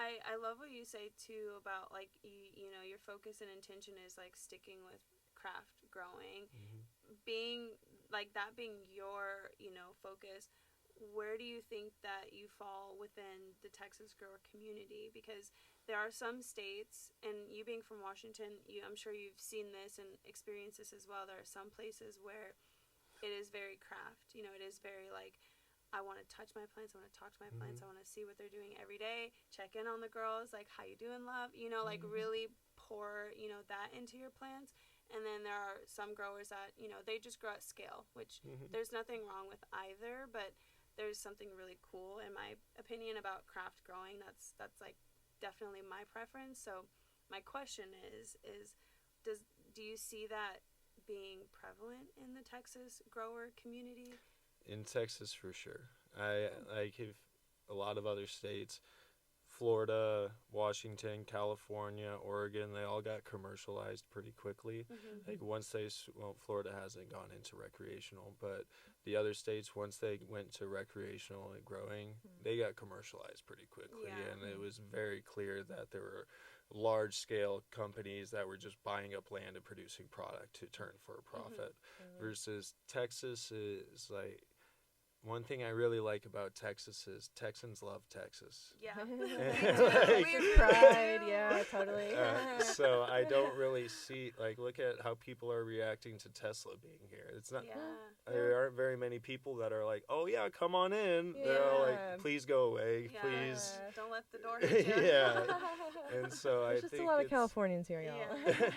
I love what you say too about like you know your focus and intention is like sticking with craft growing, being like that being your focus. Where do you think that you fall within the Texas grower community? Because there are some states, and you being from Washington, I'm sure you've seen this and experienced this as well. There are some places where it is very craft. It is very like, I want to touch my plants. I want to talk to my plants. I want to see what they're doing every day. Check in on the girls. Like, how you doing, love? Like really pour, that into your plants. And then there are some growers that, they just grow at scale, which there's nothing wrong with either. But there's something really cool, in my opinion, about craft growing. That's like definitely my preference. So my question is do you see that being prevalent in the Texas grower community? In Texas, for sure. I like if a lot of other states, Florida, Washington, California, Oregon, they all got commercialized pretty quickly. Like once Florida hasn't gone into recreational, but the other states, once they went to recreational and growing, they got commercialized pretty quickly. Yeah. And it was very clear that there were large scale companies that were just buying up land and producing product to turn for a profit. Versus Texas is like, one thing I really like about Texas is Texans love Texas. Yeah. Texas pride, yeah, totally. So I don't really see, like, look at how people are reacting to Tesla being here. It's not, there aren't very many people that are like, oh yeah, come on in. Yeah. They're all like, please go away, please. Don't let the door hit you. Yeah. And so There's I just think a lot of Californians here, y'all. Yeah.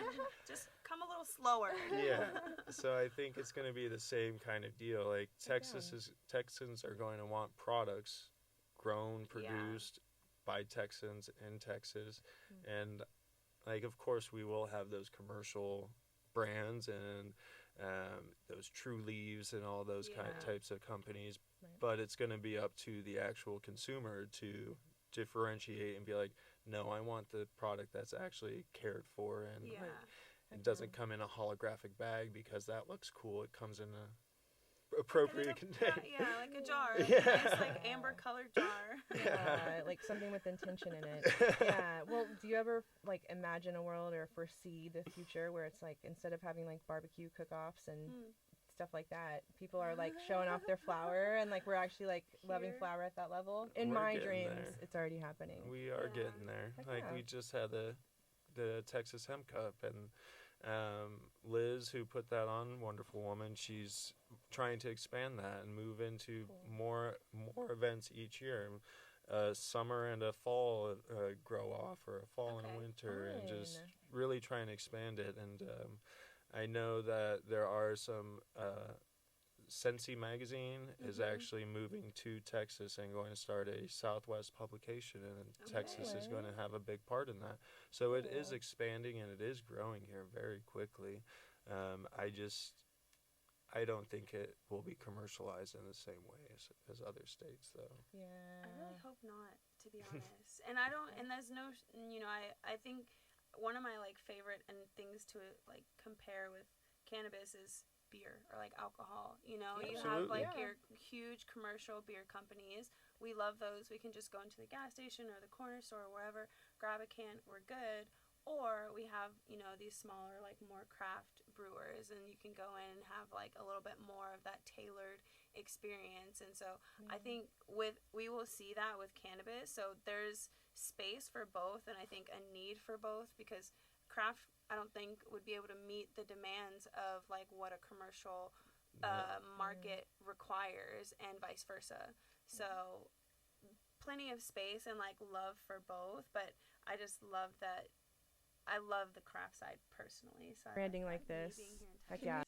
Just come a little slower. Yeah. So I think it's going to be the same kind of deal. Like Texans are going to want products grown, produced by Texans in Texas. And like, of course, we will have those commercial brands and those True Leaves and all those types of companies. Right. But it's going to be up to the actual consumer to differentiate and be like, no, I want the product that's actually cared for and it doesn't come in a holographic bag because that looks cool. It comes in a appropriate container. Yeah, like a jar. Yeah. Nice, like amber colored jar. Yeah, like something with intention in it. Yeah. Well, do you ever like imagine a world or foresee the future where it's like, instead of having like barbecue cook-offs and stuff like that, people are like showing off their flower, and like we're actually like loving flower at that level? In We're my getting dreams, there. it's already happening. We are getting there. Heck Like yeah. we just had the Texas Hemp Cup, and Liz, who put that on, wonderful woman, she's trying to expand that and move into more events each year. Summer and a fall grow off, or a fall and a winter, and just really trying to expand it. And I know that there are some Sensi magazine is actually moving to Texas and going to start a Southwest publication, and Texas is going to have a big part in that. So it is expanding and it is growing here very quickly. I don't think it will be commercialized in the same way as other states, though. Yeah. I really hope not, to be honest. And there's no, I think one of my like favorite and things to like compare with cannabis is beer or like alcohol. You have like your huge commercial beer companies. We love those. We can just go into the gas station or the corner store or wherever, grab a can, we're good. Or we have, these smaller, like more craft brewers, and you can go in and have like a little bit more of that tailored experience. And so I think we will see that with cannabis. So there's space for both, and I think a need for both, because craft, I don't think, would be able to meet the demands of like what a commercial market requires, and vice versa. So plenty of space and like love for both, but I just love that. I love the craft side personally. So Branding like this. Heck yeah.